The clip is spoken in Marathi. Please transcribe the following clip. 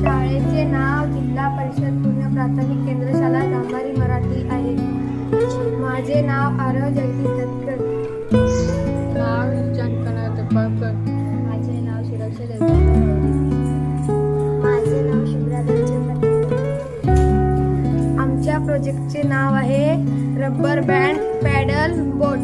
शाळेचे नाव जिल्हा परिषद पूर्ण प्राथमिक केंद्र शाळा जांभारी मराठी आहे. माझे नाव आरव जगदीश दत्तकर. नाव जानकना तपाळकर. माझे नाव सुरक्षा देवता. माझे नाव शुभ्रा देवचंद. आमच्या प्रोजेक्टचे नाव आहे रबर बँड पॅडल बोट.